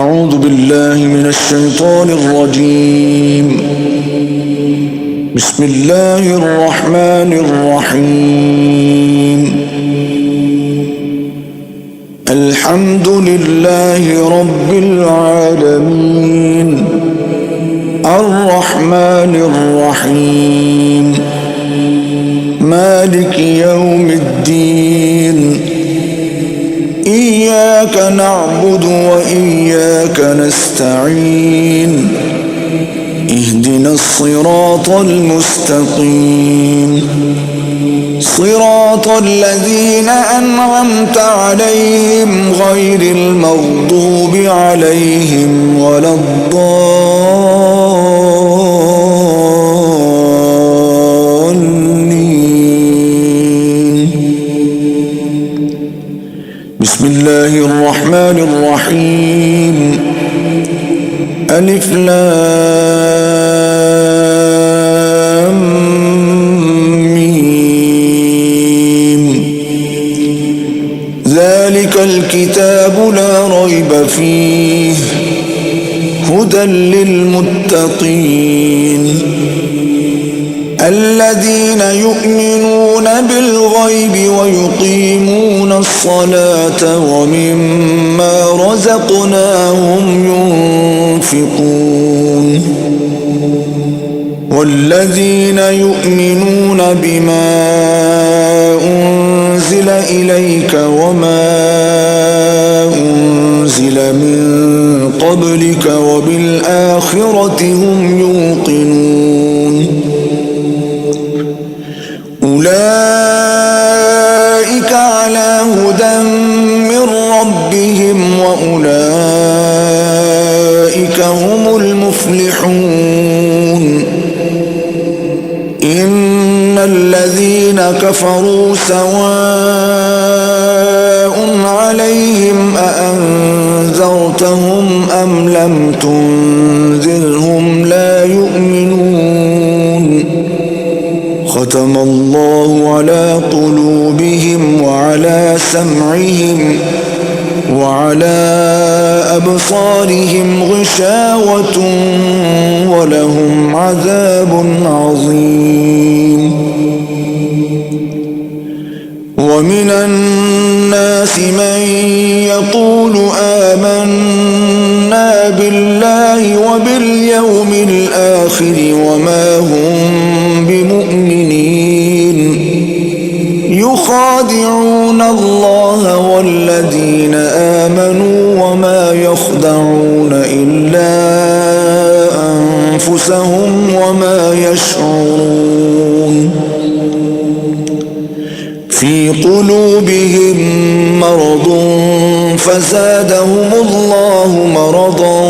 أعوذ بالله من الشيطان الرجيم. بسم الله الرحمن الرحيم. الحمد لله رب العالمين، الرحمن الرحيم، مالك يوم الدين. إياك نعبد وإياك نستعين. اهدنا الصراط المستقيم، صراط الذين أنعمت عليهم غير المغضوب عليهم ولا الضالين. بسم الله الرحمن الرحيم. ألف لام ميم. ذلك الكتاب لا ريب فيه هدى للمتقين الذين يؤمنون بالغيب ويقيمون الصلاة ومما رزقناهم ينفقون والذين يؤمنون بما أنزل إليك وما أنزل من قبلك وبالآخرة هم يوقنون. أولئك على هدى من ربهم وأولئك هم المفلحون. إن الذين كفروا سواء عليهم أأنذرتهم أم لم تنذرهم لا يؤمنون. ختم الله على قلوبهم وعلى سمعهم وعلى أبصارهم غشاوة ولهم عذاب عظيم. ومن الناس من يقول آمنا بالله وباليوم الآخر وما هم بمؤمنين. يخادعون الله والذين آمنوا وما يخدعون إلا أنفسهم وما يشعرون. في قلوبهم مرض فزادهم الله مرضا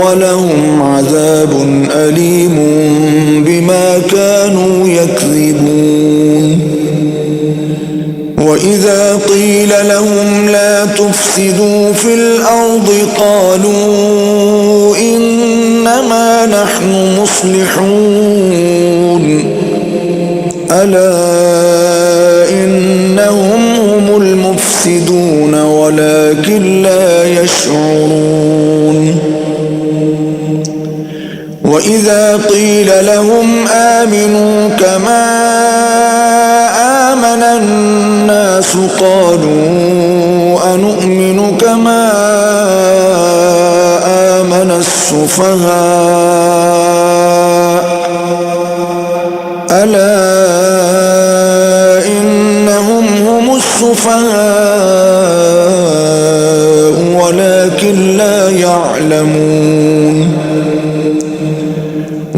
ولهم عذاب أليم بما كانوا يكذبون. وإذا قيل لهم لا تفسدوا في الأرض قالوا إنما نحن مصلحون. ألا إنهم هم المفسدون ولكن لا يشعرون. وإذا قيل لهم آمنوا كما آمن الناس قالوا أنؤمن كما آمن السفهاء. ألا إنهم هم السفهاء ولكن لا يعلمون.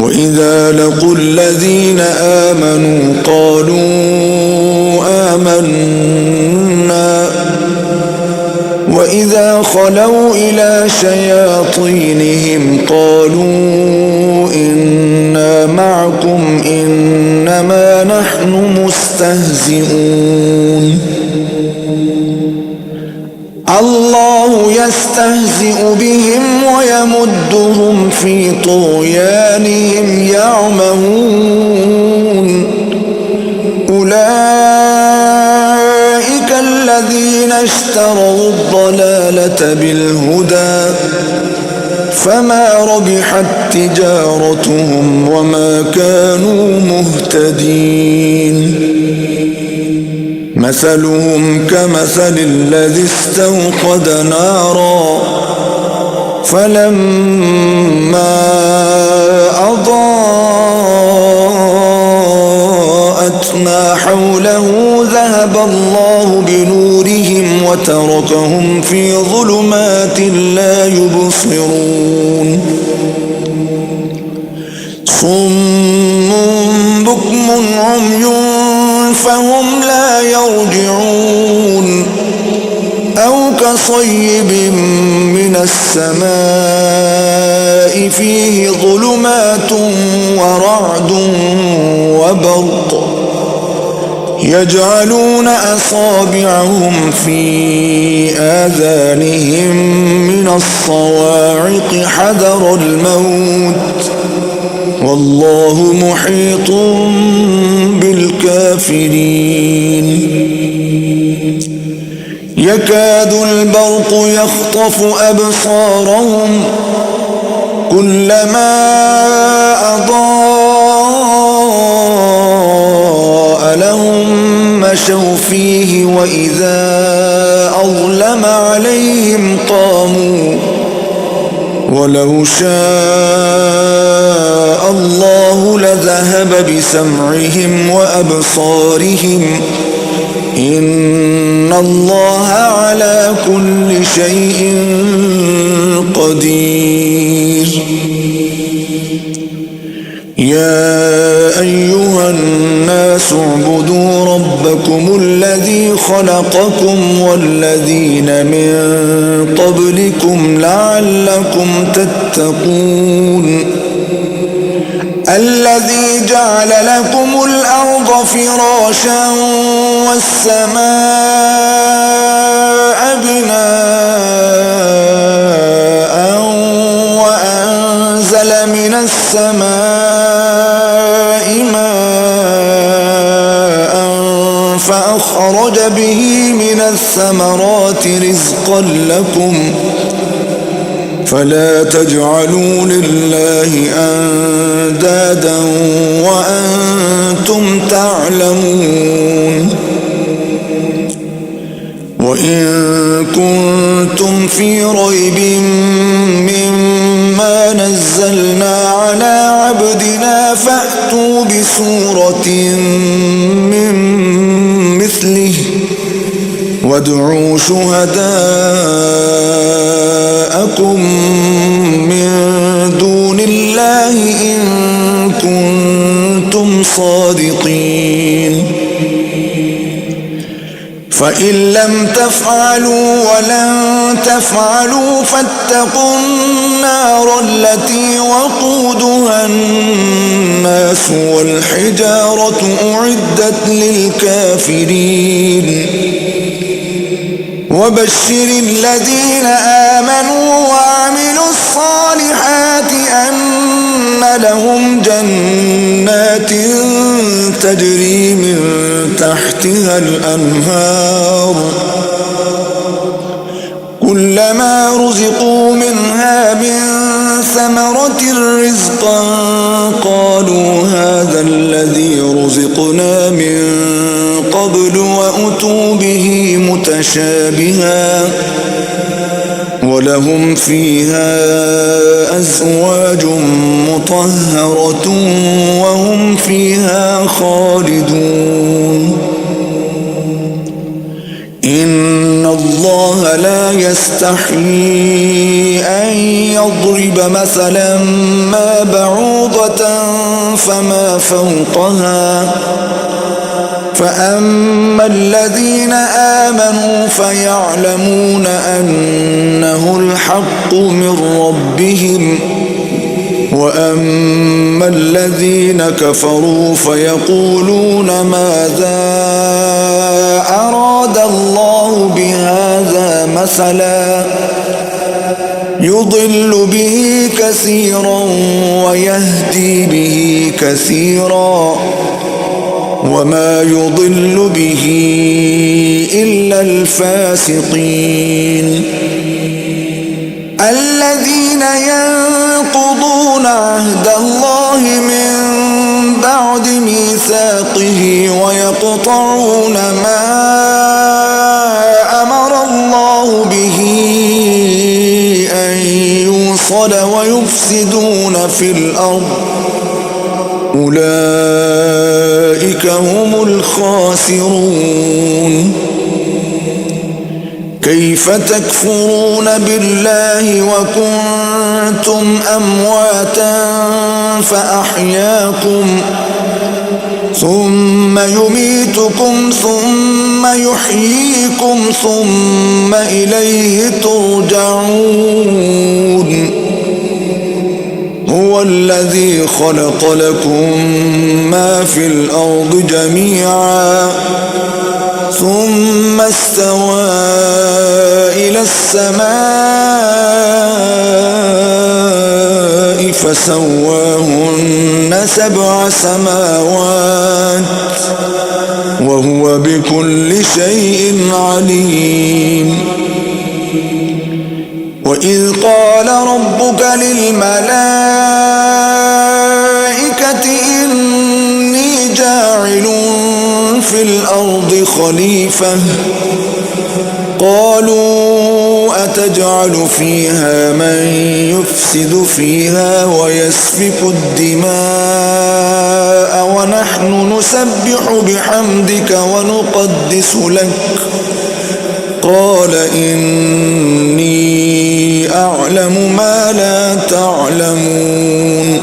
وإذا لقوا الذين آمنوا قالوا آمنا وإذا خلوا إلى شياطينهم قالوا إنا معكم إنما نحن مستهزئون. الله يستهزئ بهم ويمدهم في طغيانهم يعمهون. أولئك الذين اشتروا الضلالة بالهدى فما ربحت تجارتهم وما كانوا مهتدين مثلهم كمثل الذي استوقد نارا فلما أضاءت ما حوله ذهب الله بنورهم وتركهم في ظلمات لا يبصرون صم بكم عمي فهم لا يرجعون أو كصيب من السماء فيه ظلمات ورعد وبرق يجعلون أصابعهم في آذانهم من الصواعق حذر الموت والله محيط بالكافرين يكاد البرق يخطف أبصارهم كلما أضاء لهم مشوا فيه وإذا أظلم عليهم قاموا ولو شاء الله لذهب بسمعهم وأبصارهم إن الله على كل شيء قدير يا أيها الناس اعبدوا ربكم الذي خلقكم والذين من قبلكم لعلكم تتقون الذي جعل لكم الأرض فراشا والسماء بناء وأنزل من السماء ماء فأخرج به من الثمرات رزقا لكم فلا تجعلوا لله أندادا وأنتم تعلمون وإن كنتم في ريب مما نزلنا على عبدنا فأتوا بسورة من مثله وادعوا شهداءكم من دون الله إن كنتم صادقين فإن لم تفعلوا ولن تفعلوا فاتقوا النار التي وقودها الناس والحجارة أعدت للكافرين وبشر الذين آمنوا وعملوا الصالحات أن لهم جنات تجري من تحتها الأنهار كلما رزقوا منها من ثمرة رزقا قالوا هذا الذي رزقنا من قبل وأتوا به متشابها ولهم فيها أزواج مطهرة وهم فيها خالدون إن الله لا يستحيي أن يضرب مثلا ما بعوضة فما فوقها فأما الذين آمنوا فيعلمون أنه الحق من ربهم وأما الذين كفروا فيقولون ماذا أراد الله بهذا مثلا يضل به كثيرا ويهدي به كثيرا وما يضل به إلا الفاسقين الذين ينقضون عهد الله من بعد ميثاقه ويقطعون ما أمر الله به أن يوصل ويفسدون في الأرض أولئك هم الخاسرون كيف تكفرون بالله وكنتم أمواتا فأحياكم ثم يميتكم ثم يحييكم ثم إليه ترجعون هو الذي خلق لكم ما في الأرض جميعا ثم استوى إلى السماء فسواهن 7 سماوات وهو بكل شيء عليم وإذ قال ربك للملائكة إني جاعل في الأرض خليفة قالوا أتجعل فيها من يفسد فيها ويسفك الدماء ونحن نسبح بحمدك ونقدس لك قال إني أعلم ما لا تعلمون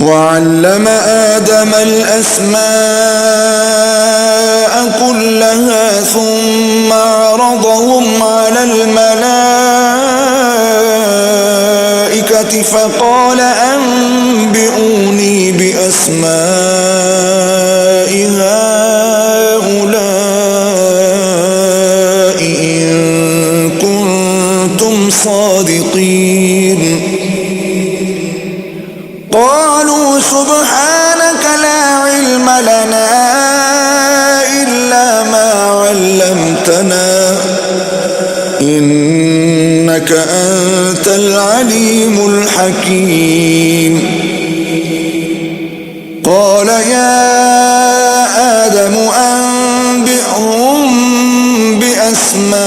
وعلم آدم الأسماء كلها ثم عرضهم على الملائكة فقال أنبئوني بأسماء هؤلاء إن كنتم صادقين قالوا سبحانك لا علم لنا إلا ما علمتنا إنك أنت العليم الحكيم قال يا آدم أنبئهم بأسمائهم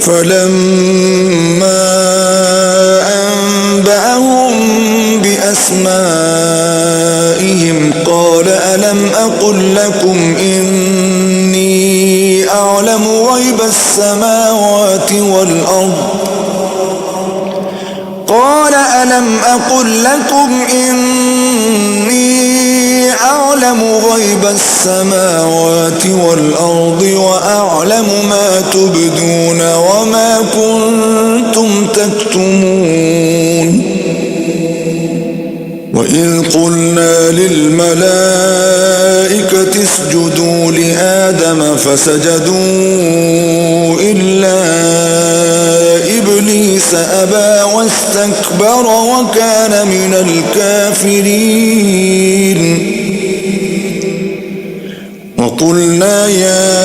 فلما أنبأهم بأسمائهم قال ألم أقل لكم إني أعلم غيب السماوات والأرض قال ألم أقل لكم إني أعلم غيب السماوات والأرض وأعلم ما تبدون وما كنتم تكتمون وإذ قلنا للملائكة اسجدوا لآدم فسجدوا إلا إبليس أبى واستكبر وكان من الكافرين وقلنا يا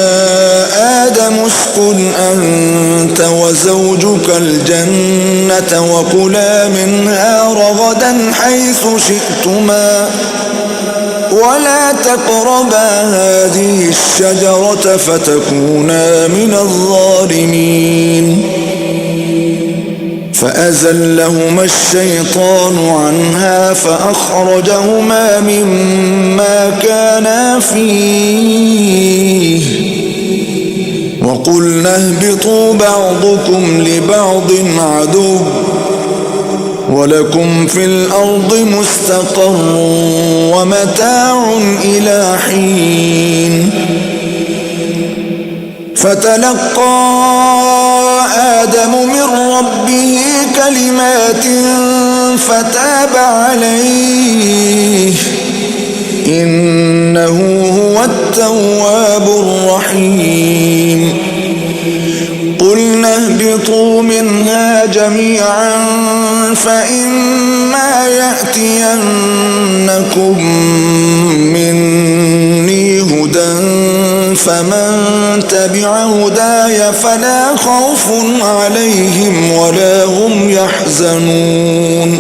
آدم اسكن أنت وزوجك الجنة وكلا منها رغدا حيث شئتما ولا تقربا هذه الشجرة فتكونا من الظالمين فأزلهما الشيطان عنها فأخرجهما مما كانا فيه وقلنا اهبطوا بعضكم لبعض عدو ولكم في الأرض مستقر ومتاع إلى حين فتلقى آدم من ربه كلمات فتاب عليه إنه هو التواب الرحيم قلنا اهبطوا اهبطوا منها جميعا فإما يأتينكم مني هدى فمن تبع هداي فلا خوف عليهم ولا هم يحزنون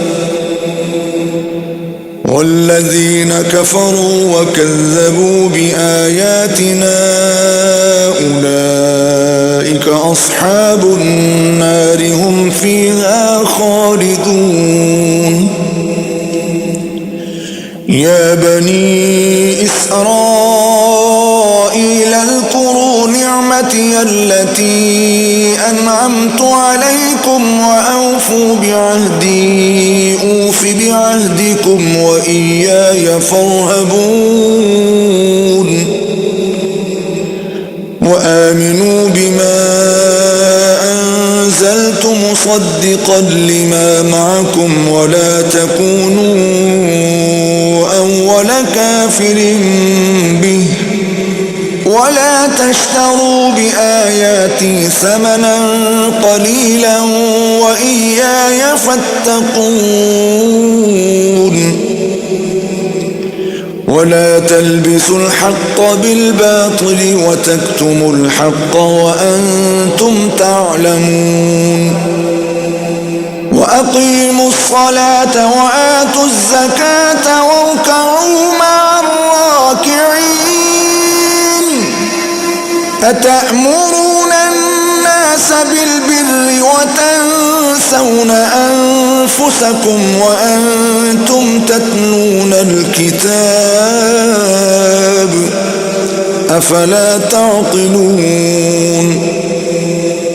والذين كفروا وكذبوا بآياتنا أولئك أصحاب النار هم فيها خالدون يا بني إسرائيل اذكروا نعمتي التي أنعمت عليكم وأوفوا بعهدي أوف بعهدكم وإياي فارهبون وآمنوا بما أنزلت مصدقا لما معكم ولا تكونوا أول كافر به ولا تشتروا بآياتي ثمنا قليلا وإياي فاتقون ولا تلبسوا الحق بالباطل وتكتموا الحق وأنتم تعلمون وأقيموا الصلاة وآتوا الزكاة واركعوا مع الراكعين أتأمرون الناس بالبر وتنسون أنفسكم وأنتم تتلون الكتاب أفلا تعقلون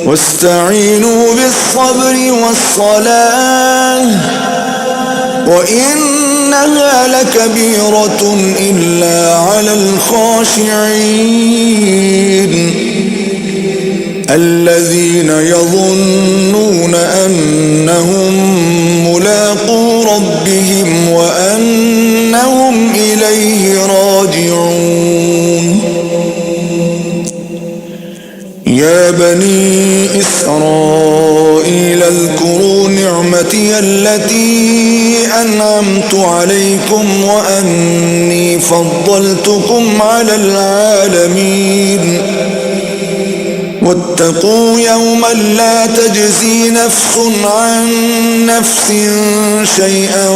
واستعينوا بالصبر والصلاة وإنها لكبيرة إلا على الخاشعين الذين يظنون أنهم ملاقو ربهم وأنهم إليه راجعون يا بني إسرائيل اذكروا نعمتي التي أنعمت عليكم وأني فضلتكم على العالمين واتقوا يوما لا تجزي نفس عن نفس شيئا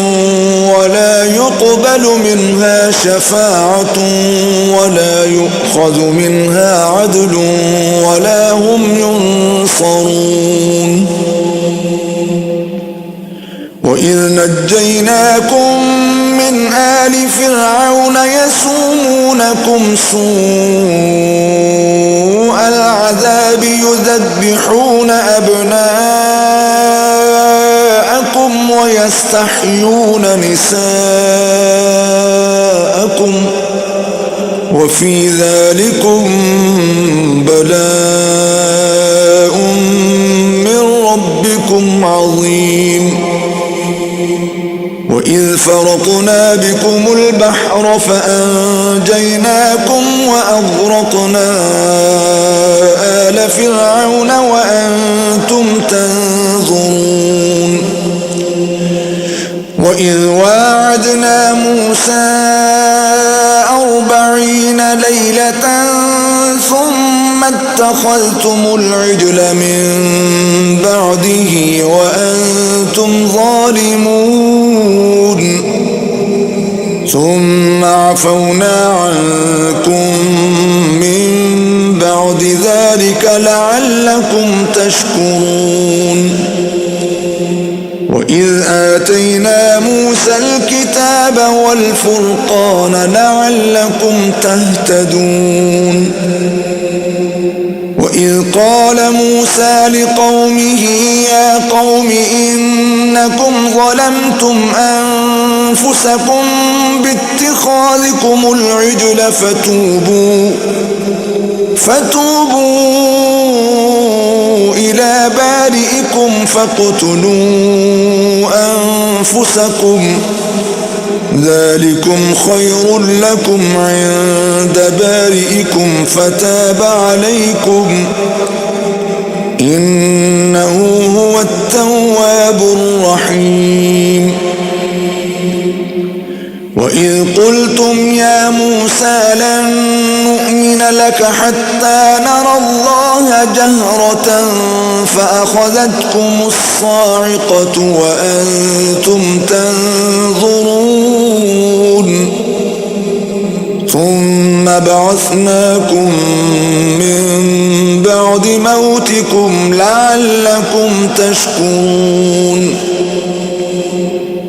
ولا يقبل منها شفاعة ولا يؤخذ منها عدل ولا هم ينصرون وإذ نجيناكم من آل فرعون يسومونكم سوء العذاب يذبحون أبناءكم ويستحيون نساءكم وفي ذلكم بلاء من ربكم عظيم وإذ فرقنا بكم البحر فأنجيناكم وأغرقنا آل فرعون وأنتم تنظرون وإذ واعدنا موسى 40 ليلة ثم اتخذتم العجل من بعده وأنتم ظالمون ثم عفونا عنكم من بعد ذلك لعلكم تشكرون وإذ آتينا موسى الكتاب والفرقان لعلكم تهتدون وإذ قال موسى لقومه يا قوم إنكم ظلمتم أنفسكم باتخاذكم العجل فتوبوا إلى بارئكم فاقتلوا أنفسكم ذلكم خير لكم عند بارئكم فتاب عليكم إنه هو التواب الرحيم. وإذ قلتم يا موسى لن نؤمن لك حتى نرى الله جهرة فأخذتكم الصاعقة وأنتم تنظرون ثم بعثناكم من بعد موتكم لعلكم تشكرون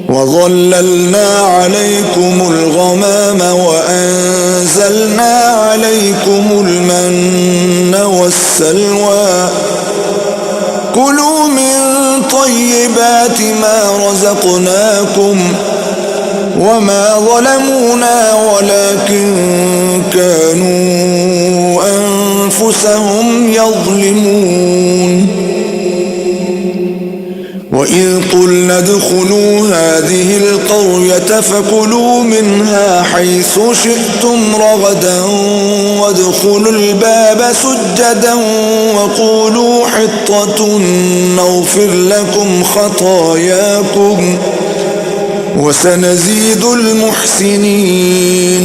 وظللنا عليكم الغمام وأنزلنا عليكم المن والسلوى كلوا من طيبات ما رزقناكم وما ظلمونا ولكن كانوا أنفسهم يظلمون. وإذ قلنا ادخلوا هذه القرية فكلوا منها حيث شئتم رغدا وادخلوا الباب سجدا وقولوا حطة نغفر لكم خطاياكم وسنزيد المحسنين.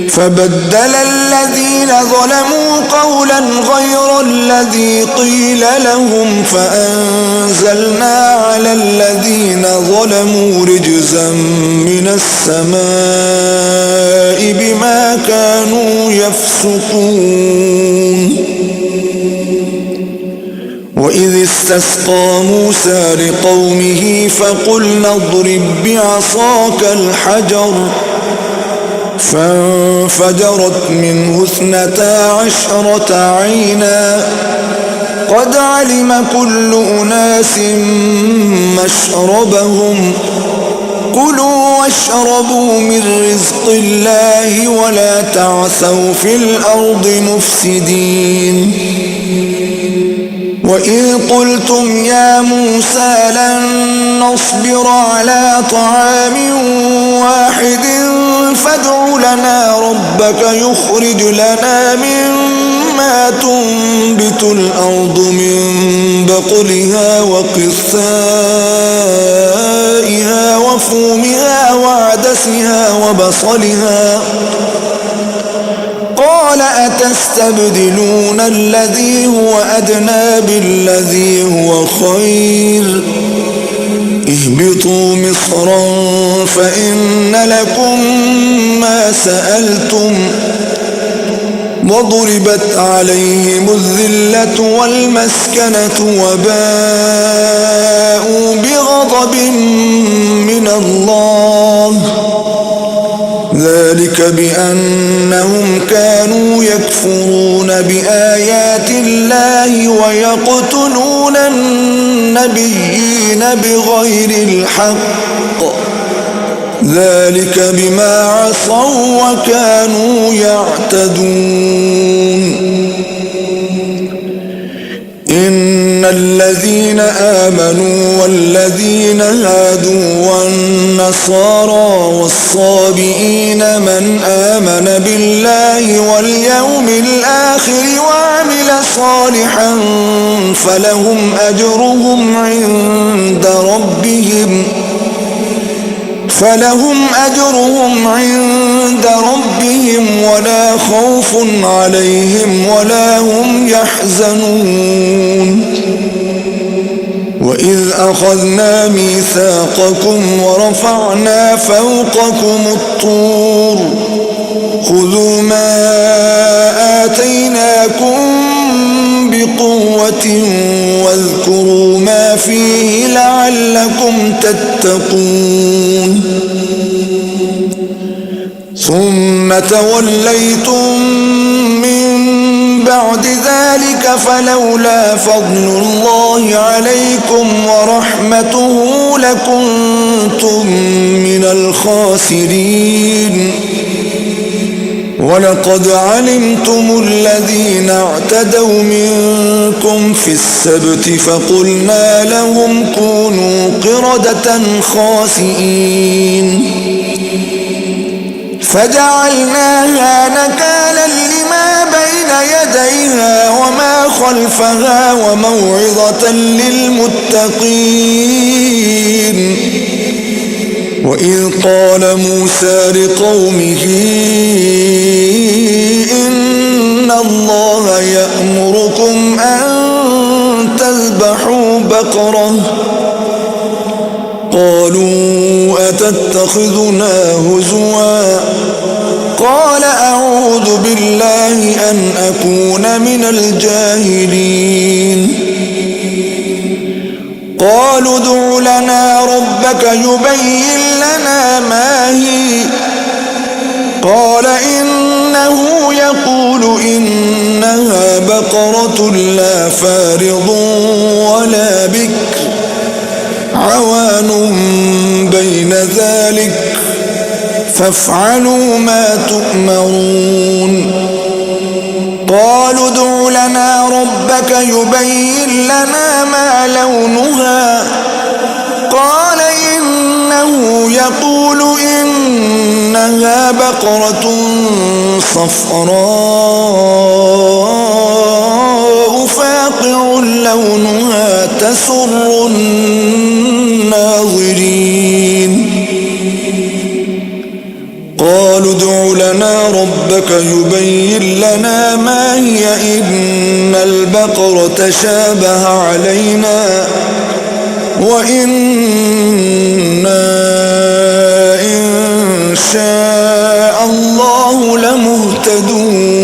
فبدل الذين ظلموا قولا غير الذي قيل لهم فأنزلنا على الذين ظلموا رجزا من السماء بما كانوا يفسقون. وإذ استسقى موسى لقومه فقلنا اضرب بعصاك الحجر فانفجرت منه 12 عينا قد علم كل أناس مشربهم كلوا واشربوا من رزق الله ولا تعثوا في الأرض مفسدين. وإذ قلتم يا موسى لن نصبر على طعام واحد فادع لنا ربك يخرج لنا مما تنبت الأرض من بقلها وقثائها وفومها وعدسها وبصلها قال أتستبدلون الذي هو أدنى بالذي هو خير اهبطوا مصرا فإن لكم ما سألتم وضربت عليهم الذلة والمسكنة وباءوا بغضب من الله ذلك بأنهم كانوا يكفرون بآيات الله ويقتلون النبيين بغير الحق ذلك بما عصوا وكانوا يعتدون. إن الذين آمنوا والذين هادوا والنصارى والصابئين من آمن بالله واليوم الآخر وعمل صالحا فلهم أجرهم عند ربهم ولا خوف عليهم ولا هم يحزنون. وإذ أخذنا ميثاقكم ورفعنا فوقكم الطور خذوا ما آتيناكم بقوة واذكروا ما فيه لعلكم تتقون. ثم توليتم من بعد ذلك فلولا فضل الله عليكم ورحمته لكنتم من الخاسرين. ولقد علمتم الذين اعتدوا منكم في السبت فقلنا لهم كونوا قردة خاسئين فجعلناها نكالا لما بين يديها وما خلفها وموعظة للمتقين. وإذ قال موسى لقومه إن الله يأمركم أن تذبحوا بقرة قالوا أتتخذنا هزوا قال أعوذ بالله أن أكون من الجاهلين. قالوا ادع لنا ربك يبين لنا ما هي قال إنه يقول إنها بقرة لا فارض ولا بكر عوان بين ذلك فافعلوا ما تؤمرون. قالوا ادع لنا ربك يبين لنا ما لونها قال إنه يقول إنها بقرة صفراء فاقع لونها تسر الناظرين. قالوا ادع لنا ربك يبين لنا ما هي إن البقرة شابه علينا وإنا إن شاء الله لمهتدون.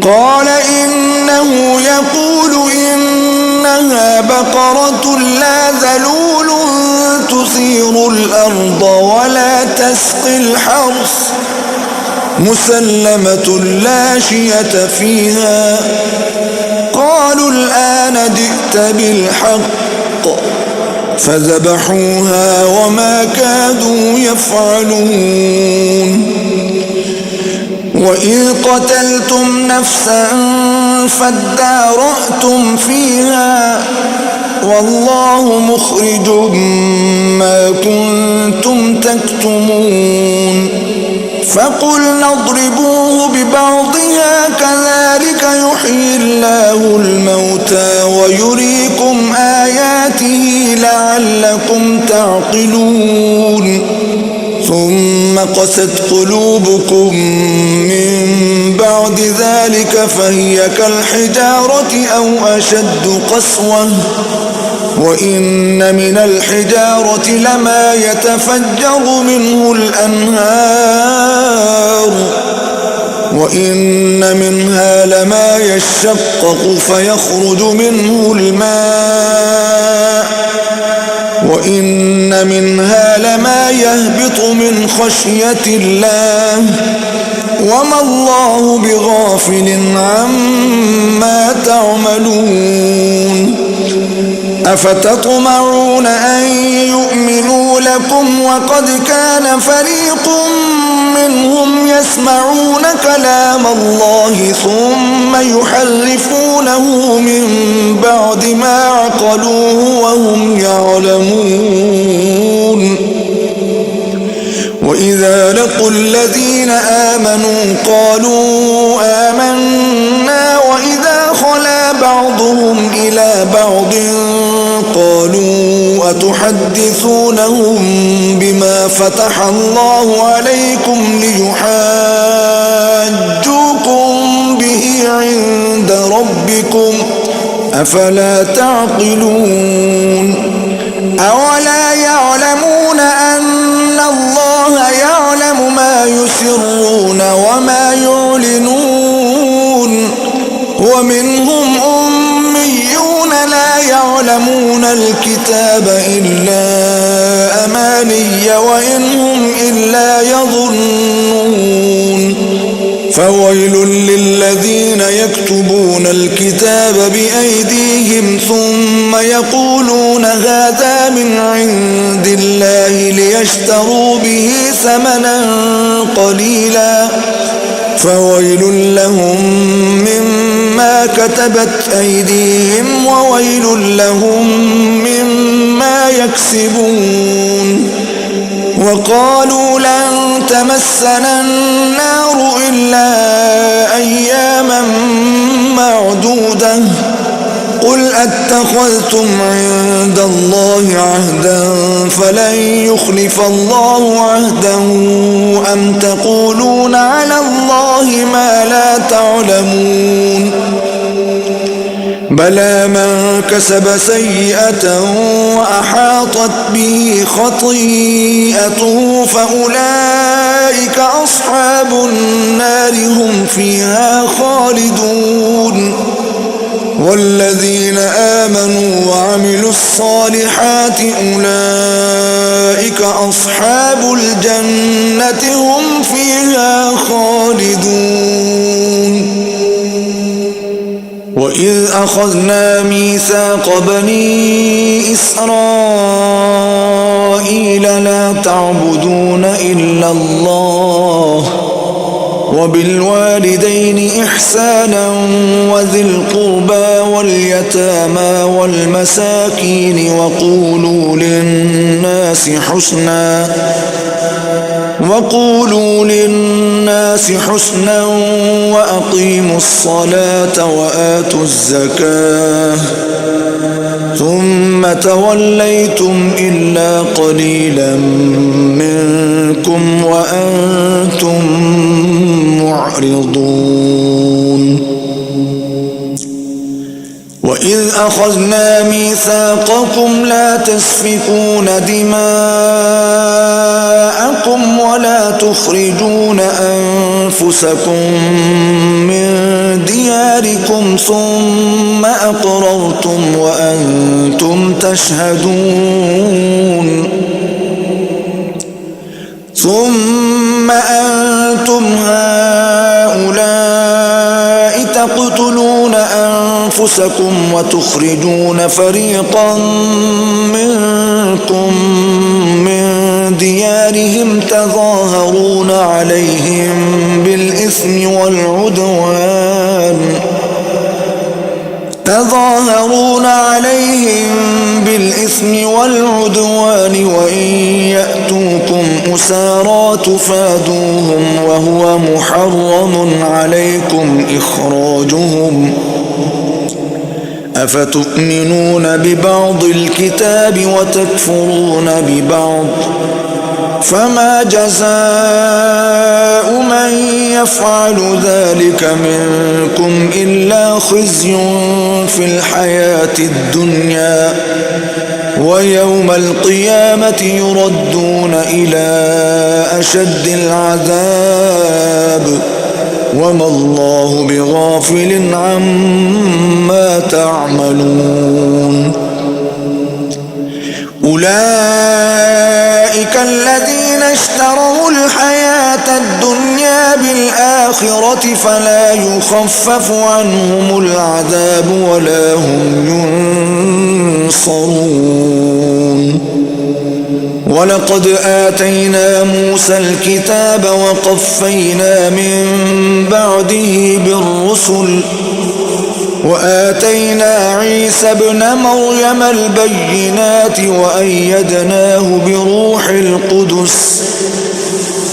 قال إنه يقول إنها بقرة لا ذلول تثير الأرض ولا تسقي الحرث مسلمة لا شية فيها. قالوا الآن جئت بالحق فذبحوها وما كادوا يفعلون. وإذ قتلتم نفسا فادارأتم فيها والله مخرج ما كنتم تكتمون. فقلنا اضربوه ببعضها كذلك يحيي الله الموتى ويريكم آياته لعلكم تعقلون. ثم قست قلوبكم من بعد ذلك فهي كالحجارة أو أشد قسوة وإن من الحجارة لما يتفجر منه الأنهار وإن منها لما يشقق فيخرج منه الماء وإن منها لما يهبط من خشية الله وما الله بغافل عما تعملون. أفتطمعون أن يؤمنوا لكم وقد كان فريق منهم يسمعون كلام الله ثم يحرفونه من بعد ما عقلوه وهم يعلمون. وإذا لقوا الذين آمنوا قالوا آمنا وإذا خلا بعضهم إلى بعض قالوا أتحدثونهم بما فتح الله عليكم ليحاجوكم به عند ربكم أفلا تعقلون. أولا يعلمون أن الله يعلم ما يسرون وما يعلنون ومنهم أميون لا يعلمون الكتاب إلا أماني وإن هم إلا يظنون. فويل للذين يكتبون الكتاب بأيديهم ثم يقولون هذا من عند الله ليشتروا به ثمنا قليلا فويل لهم مما كتبت أيديهم وويل لهم مما يكسبون. وقالوا لن تمسنا النار إلا أياما قل أتخذتم عند الله عهدا فلن يخلف الله عهده أم تقولون على الله ما لا تعلمون بلى من كسب سيئة وأحاطت به خطيئته فأولئك أصحاب النار هم فيها خالدون والذين آمنوا وعملوا الصالحات أولئك أصحاب الجنة هم فيها خالدون وإذ أخذنا ميثاق بني إسرائيل لا تعبدون إلا الله وبالوالدين إحسانا وذي القربى واليتامى والمساكين وقولوا للناس حسنا وأقيموا الصلاة وآتوا الزكاة ثم توليتم إلا قليلا منكم وأنتم معرضون وإذ أخذنا ميثاقكم لا تسفكون دماءكم ولا تخرجون أنفسكم من دياركم ثم أقررتم وأنتم تشهدون ثم أنتم هؤلاء تقتلون أنفسكم وتخرجون فريقا منكم من ديارهم تظاهرون عليهم بالإثم والعدوان وإن يأتوكم أسارى تفادوهم وهو محرم عليكم إخراجهم أفتؤمنون ببعض الكتاب وتكفرون ببعض فما جزاء من يفعل ذلك منكم إلا خزي في الحياة الدنيا ويوم القيامة يردون إلى أشد العذاب وما الله بغافل عما تعملون أولئك الذين اشتروا الحياة الدنيا بالآخرة فلا يخفف عنهم العذاب ولا هم ينصرون ولقد آتينا موسى الكتاب وقفينا من بعده بالرسل وآتينا عيسى ابن مريم البينات وأيدناه بروح القدس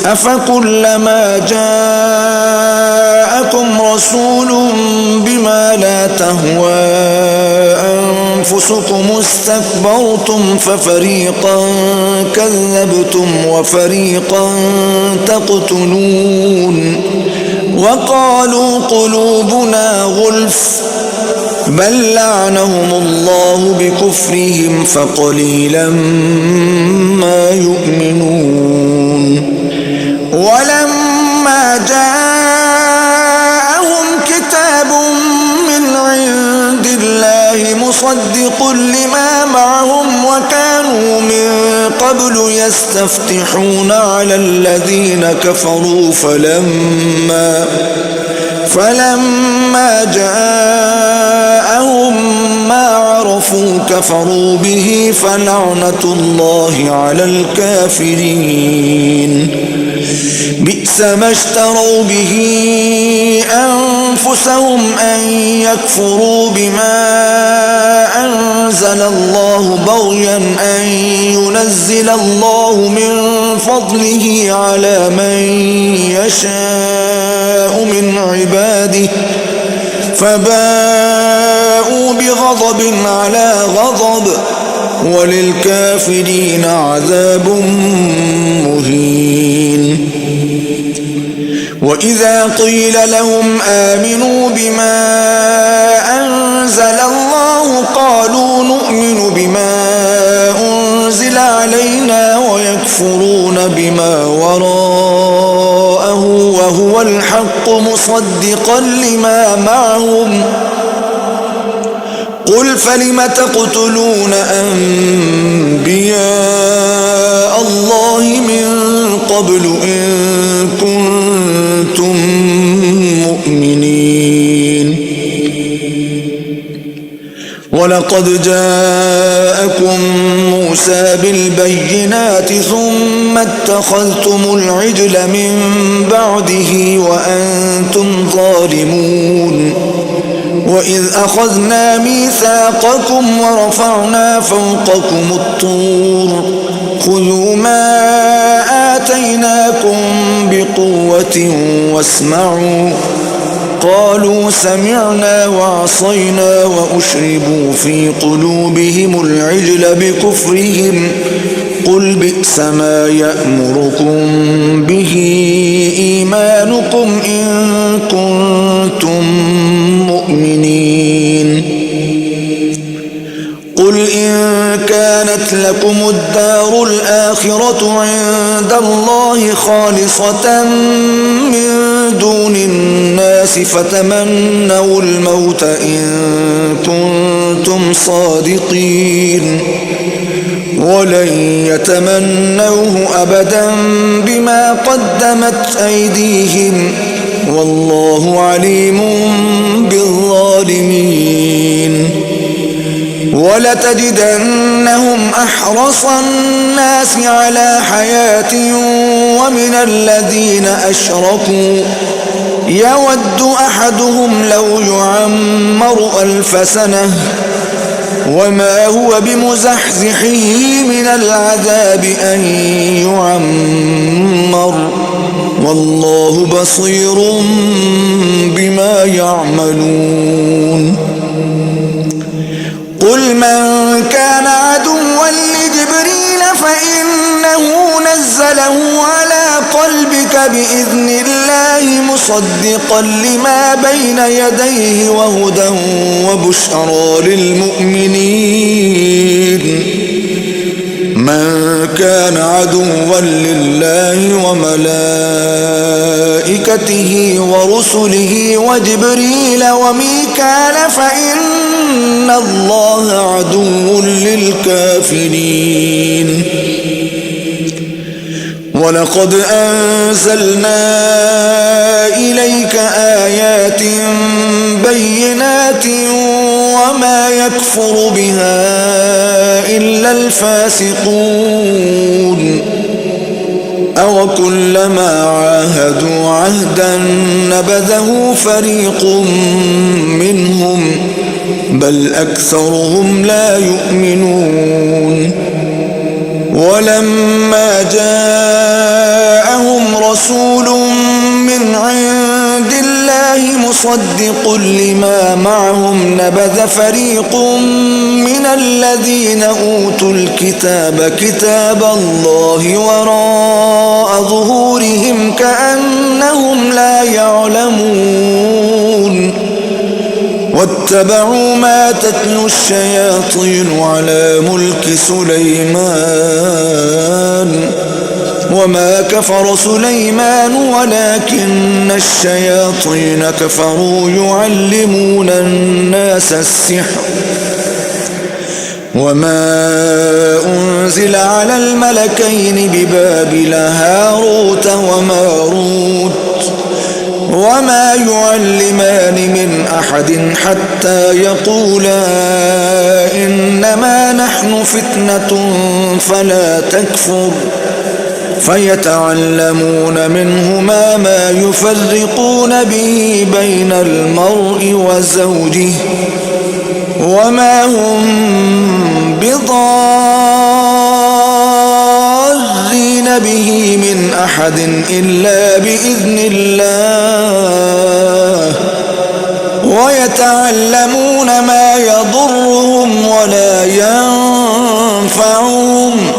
أفكلما جاءكم رسول بما لا تهوى أنفسكم استكبرتم ففريقا كذبتم وفريقا تقتلون وقالوا قلوبنا غلف بل لعنهم الله بكفرهم فقليلا ما يؤمنون ولما جاءهم كتاب من عند الله مصدق لما معهم وكانوا من قبل يستفتحون على الذين كفروا فلما جاءهم ما عرفوا كفروا به فلعنة الله على الكافرين بئس ما اشتروا به أنفسهم أن يكفروا بما أنزل الله بغيا أن ينزل الله من فضله على من يشاء من عباده فباءوا بغضب على غضب وللكافرين عذاب مهين. وإذا قيل لهم آمنوا بما أنزل الله قالوا نؤمن بما أنزل علينا ويكفرون بما وراءه وهو الحق مصدقا لما معهم. قل فلم تقتلون أنبياء الله من قبل إن كنتم مؤمنين. ولقد جاءكم موسى بالبينات ثم اتخذتم العجل من بعده وأنتم ظالمون. وإذ أخذنا ميثاقكم ورفعنا فوقكم الطور خذوا ما آتيناكم بقوة واسمعوا. قالوا سمعنا وعصينا وأشربوا في قلوبهم العجل بكفرهم قل بئس ما يأمركم به إيمانكم إن كنتم مؤمنين. قل إن كانت لكم الدار الآخرة عند الله خالصة من دون الناس فتمنوا الموت إن كنتم صادقين ولن يتمنوه أبدا بما قدمت أيديهم والله عليم بالظالمين. ولتجدنهم أحرص الناس على حياة ومن الذين أشركوا يود أحدهم لو يعمر 1000 سنة وما هو بمزحزحه من العذاب أن يعمر والله بصير بما يعملون. قل من كان عدوا لجبريل فإنه نزله على قلبك بإذن الله مصدقا لما بين يديه وهدى وبشرى للمؤمنين. من كان عدوا لله وملائكته ورسله وجبريل وميكال فإن الله عدو للكافرين. ولقد أنزلنا إليك آيات بينات وما يكفر بها إلا الفاسقون. أوكلما عاهدوا عهدا نبذه فريق منهم بل أكثرهم لا يؤمنون. ولما جاءهم رسول من عند الله مصدق لما معهم نبذ فريق من الذين أوتوا الكتاب كتاب الله وراء ظهورهم كأنهم لا يعلمون. واتبعوا ما تتلو الشياطين على ملك سليمان وما كفر سليمان ولكن الشياطين كفروا يعلمون الناس السحر وما أنزل على الملكين ببابل هاروت وماروت وما يعلمان من أحد حتى يقولا إنما نحن فتنة فلا تكفر فيتعلمون منهما ما يفرقون به بين المرء وزوجه وما هم بضارين به من أحد إلا بإذن الله ويتعلمون ما يضرهم ولا ينفعهم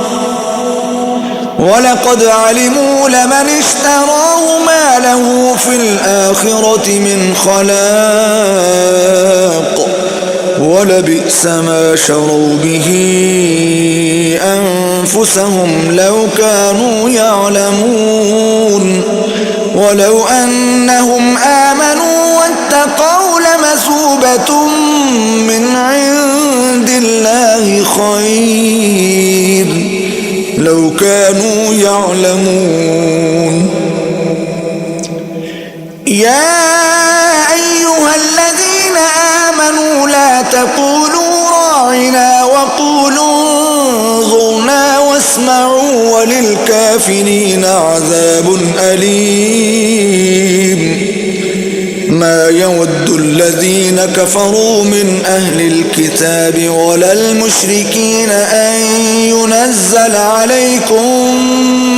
ولقد علموا لمن اشتراه ما له في الآخرة من خلاق ولبئس ما شروا به أنفسهم لو كانوا يعلمون ولو أنهم آمنوا واتقوا لمثوبة من عند الله خير لو كانوا يعلمون. يا أيها الذين آمنوا لا تقولوا راعنا وقولوا انظرنا واسمعوا وللكافرين عذاب أليم. ما يود الذين كفروا من أهل الكتاب ولا المشركين أن ينزل عليكم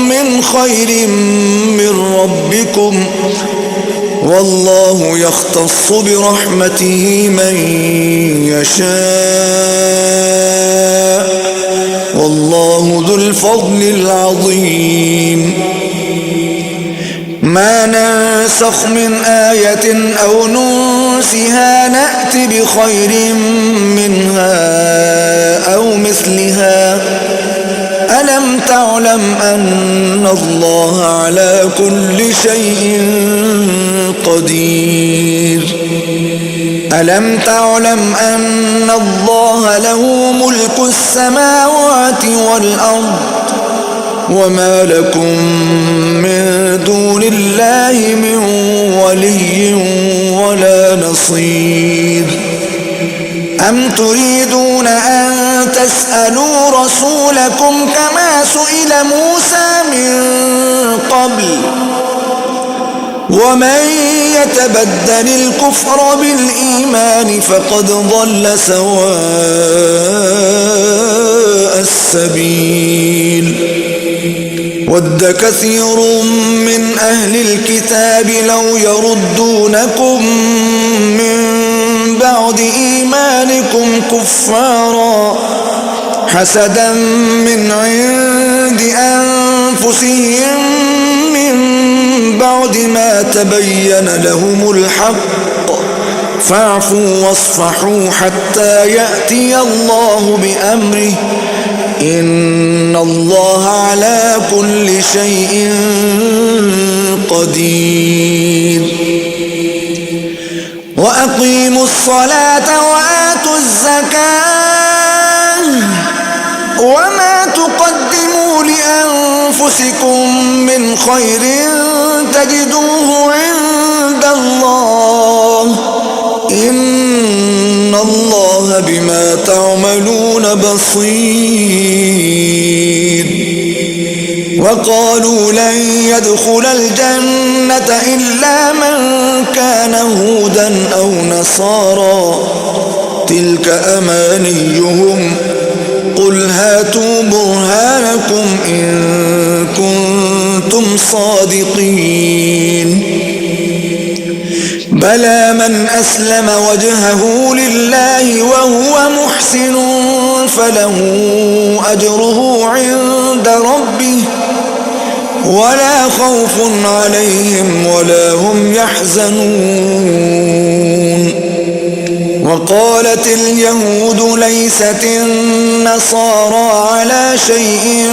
من خير من ربكم والله يختص برحمته من يشاء والله ذو الفضل العظيم. ما ننسخ من آية أو ننسها نأت بخير منها أو مثلها. ألم تعلم أن الله على كل شيء قدير. ألم تعلم أن الله له ملك السماوات والأرض وما لكم من دون الله من ولي ولا نصير. أم تريدون أن تسألوا رسولكم كما سئل موسى من قبل ومن يتبدل الكفر بالإيمان فقد ضل سواء السبيل. ود كثير من أهل الكتاب لو يردونكم من بعد إيمانكم كفارا حسدا من عند أنفسهم من بعد ما تبين لهم الحق فاعفوا واصفحوا حتى يأتي الله بأمره إن الله على كل شيء قدير. وأقيموا الصلاة وآتوا الزكاة وما تقدموا لأنفسكم من خير تجدوه عند الله إن الله بما تعملون بصير. وقالوا لن يدخل الجنة إلا من كان هودا أو نصارى تلك أمانيهم قل هاتوا برهانكم إن كنتم صادقين. بلى من أسلم وجهه لله وهو محسن فله أجره عند ربه ولا خوف عليهم ولا هم يحزنون. وقالت اليهود ليست النصارى على شيء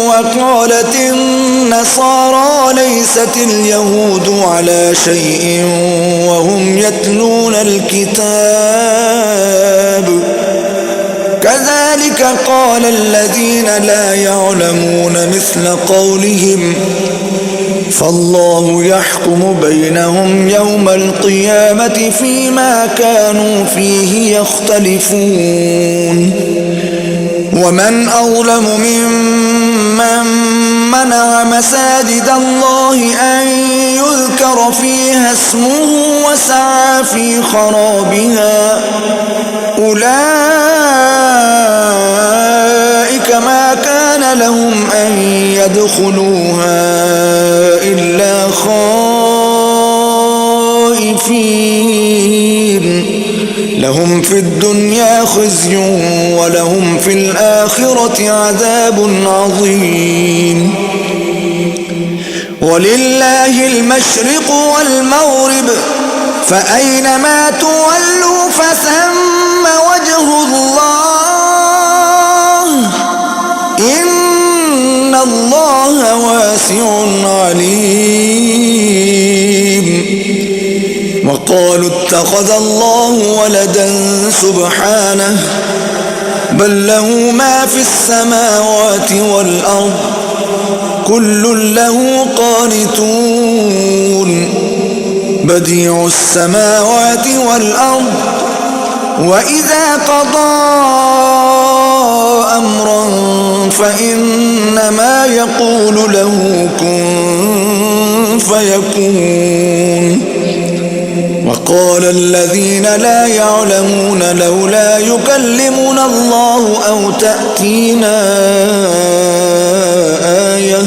وقالت النصارى ليست اليهود على شيء وهم يتلون الكتاب كذلك قال الذين لا يعلمون مثل قولهم فالله يحكم بينهم يوم القيامة فيما كانوا فيه يختلفون. ومن أظلم ممن منع مساجد الله أن يذكر فيها اسمه وسعى في خرابها أولئك ما كان لهم أن يدخلوها إلا خائفين لهم في الدنيا خزي ولهم في الآخرة عذاب عظيم ولله المشرق والمغرب فأينما تولوا فثم وجه الله إن الله واسع عليم وقالوا اتخذ الله ولدا سبحانه بل له ما في السماوات والأرض كل له قانتون بديع السماوات والأرض وإذا قضى أمرا فإنما يقول له كن فيكون وقال الذين لا يعلمون لولا يكلمنا الله أو تأتينا آية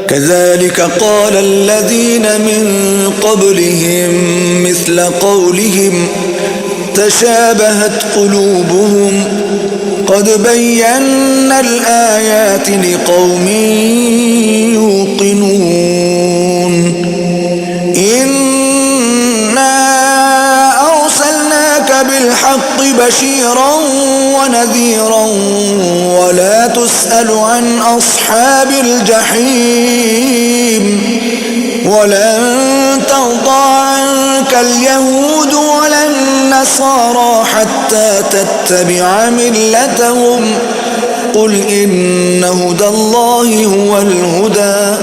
كذلك قال الذين من قبلهم مثل قولهم تشابهت قلوبهم قد بينا الآيات لقوم يوقنون إنا أرسلناك بالحق بشيرا ونذيرا ولا تسأل عن أصحاب الجحيم ولن ترضى عنك اليهود ولا النصارى حتى تتبع ملتهم قل إن هدى الله هو الهدى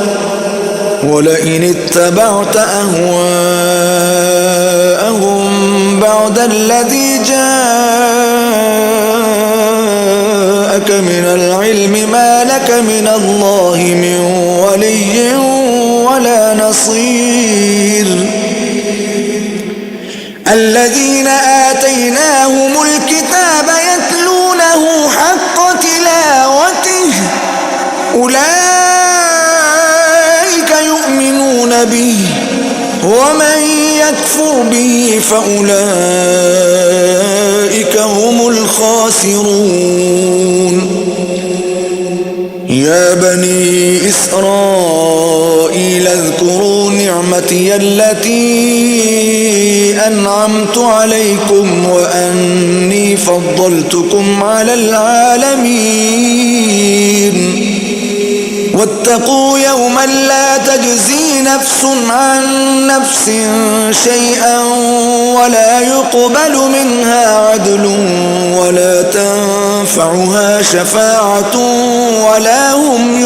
ولئن اتبعت أهواءهم بعد الذي جاءك من العلم ما لك من الله من ولي ولا نصير الذين آتيناهم الكتاب يتلونه حق تلاوته أولئك يؤمنون به ومن يكفر به فأولئك هم الخاسرون يا بني إسرائيل اذكروا نعمتي التي أنعمت عليكم وأني فضلتكم على العالمين واتقوا يوما لا تجزي نفس عن نفس شيئا ولا يقبل منها عدل ولا تنفعها شفاعة ولا هم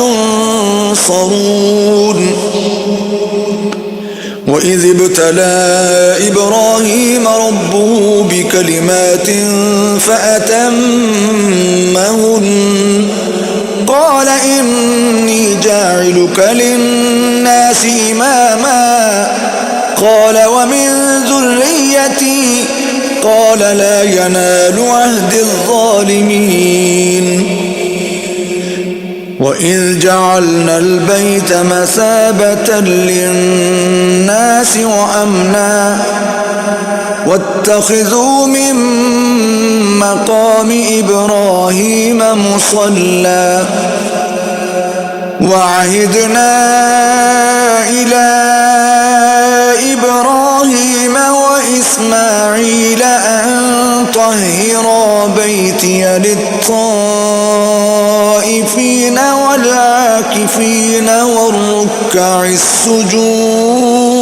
ينصرون وإذ ابتلى إبراهيم ربه بكلمات فأتمهن قال إني جاعلك للناس إماما قال ومن ذريتي قال لا ينال عهد الظالمين وإذ جعلنا البيت مثابة للناس وأمنا واتخذوا من مقام إبراهيم مصلى وعهدنا إلى إبراهيم وإسماعيل أن طهرا بيتي للطائفين والعاكفين والركع السجود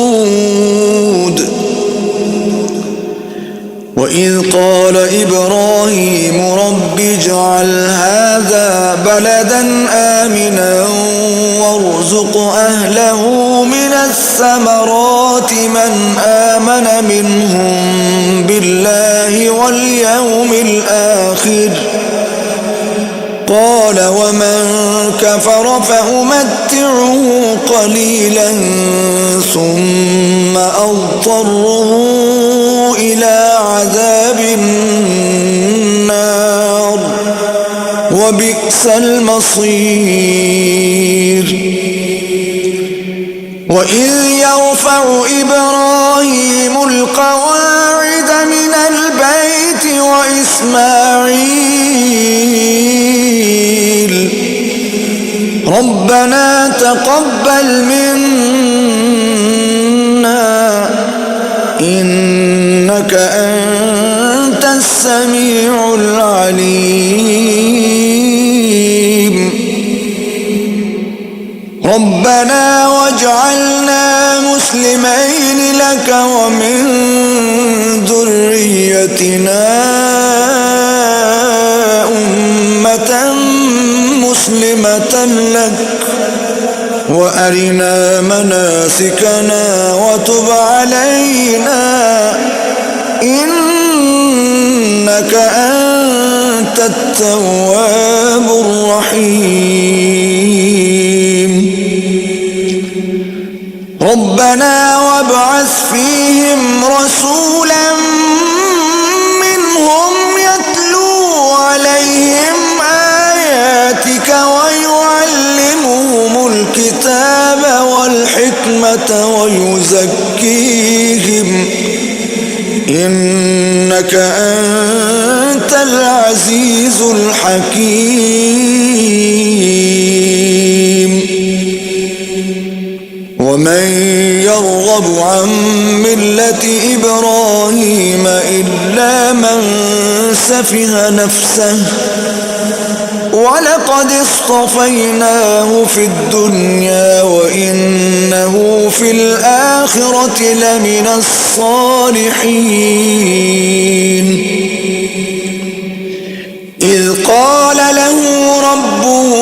وإذ قال إبراهيم رب اجعل هذا بلدا آمنا وارزق أهله من الثمرات من آمن منهم بالله واليوم الآخر قال ومن كفر فأمتعه قليلا ثم أضطره إلى عذاب النار وبئس المصير وإذ يرفع إبراهيم القواعد من وإسماعيل ربنا تقبل منا إنك أنت السميع العليم ربنا واجعلنا مسلمين لك ومن ذريتنا أمة مسلمة لك وأرنا مناسكنا وتب علينا إنك أنت التواب الرحيم ربنا وابعث فيهم رسولا منهم يتلو عليهم آياتك ويعلمهم الكتاب والحكمة ويزكيهم إنك أنت العزيز الحكيم ومن يرغب عن ملة إبراهيم إلا من سفه نفسه ولقد اصطفيناه في الدنيا وإنه في الآخرة لمن الصالحين إذ قال له ربه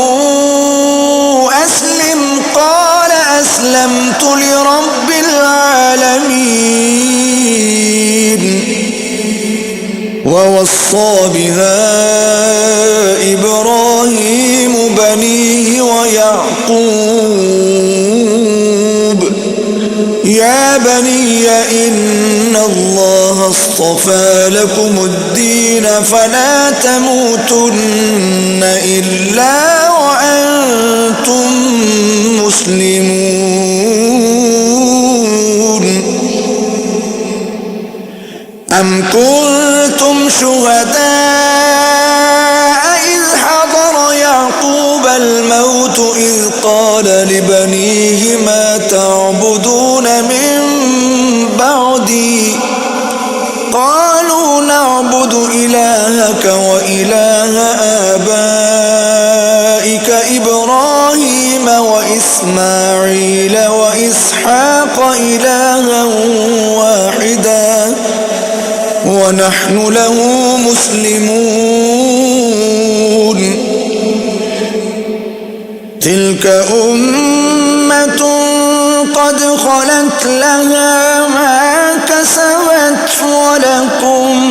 أسلم قال أسلمت لرب العالمين ووصى بها إبراهيم بنيه ويعقوب يا بني إن الله اصطفى لكم الدين فلا تموتن إلا وأنتم مسلمون أم كنتم شهداء إذ حضر يعقوب الموت إذ قال لبنيه ما تعبدون من بعدي قالوا نعبد إلهك وإله آبائك إبراهيم وإسماعيل وإسحاق إلها واحدا ونحن له مسلمون تلك أمة قد خلت لها ما كسبت ولكم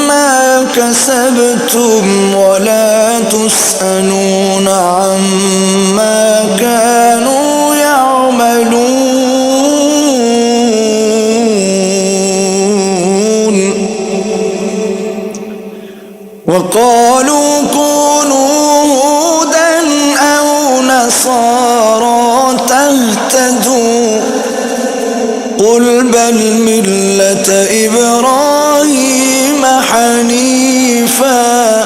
ما كسبتم ولا تسألون عما كانوا يعملون وقالوا كونوا هودا أو نصارى تهتدوا قل بل ملة إبراهيم حنيفا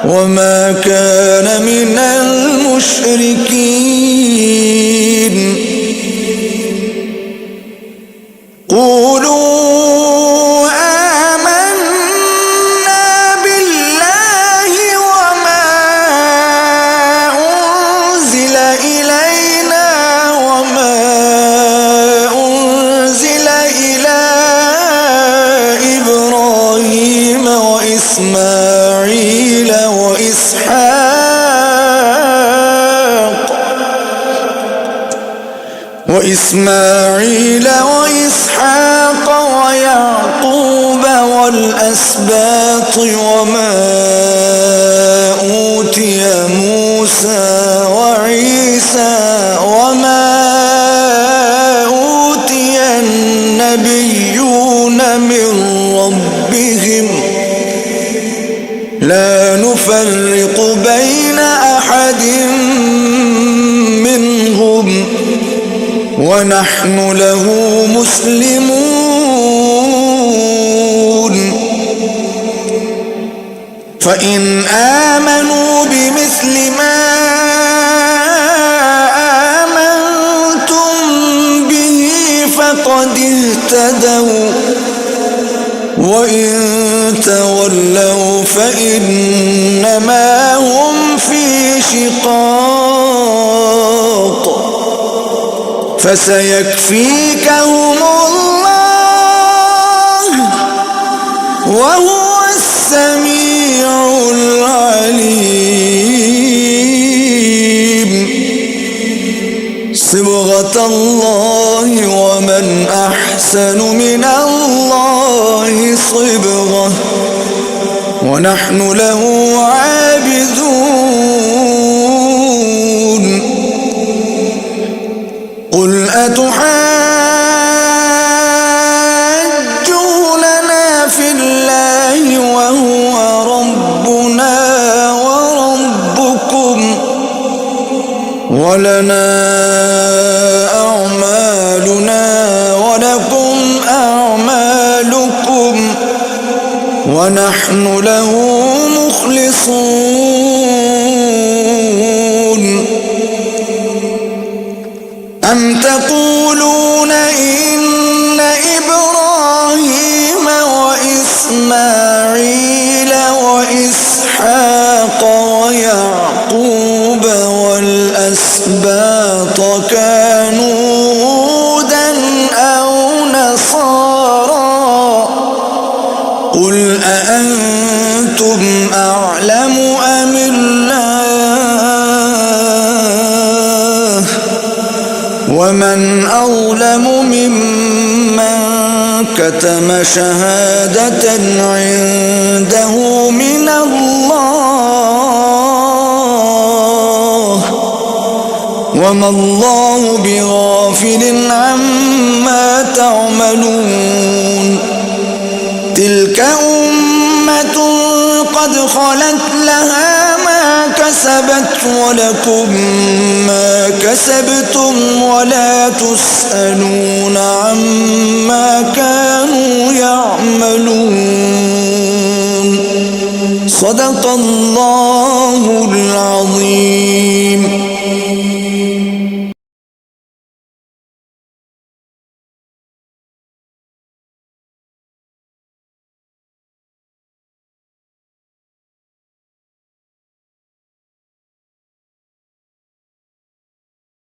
وما كان من المشركين قولوا وإسماعيل وإسحاق ويعقوب والأسباط وما أوتي موسى وعيسى وما أوتي النبيون من ربهم لا نفرق بين أحد منهم ونحن له مسلمون فإن آمنوا بمثل ما آمنتم به فقد اهتدوا وإن تولوا فإنما هم في شقاق فسيكفيكهم الله وهو السميع العليم. صبغة الله ومن أحسن من الله صبغة ونحن له عابدون. قل أتحاجوننا في الله وهو ربنا وربكم ولنا أعمالنا ولكم أعمالكم ونحن له مخلصون. أم تقولون إن إبراهيم وإسماعيل وإسحاق ويعقوب والأسباط كانوا هودا أو نصارى قل أأنتم أعلم أم الله ومن أظلم ممن كتم شهادة عنده من الله وما الله بغافل عما تعملون. تلك أمة قد خلت لها ما كسبت ولكم ما كسبتم ولا تسألون عما كانوا يعملون. صدق الله العظيم.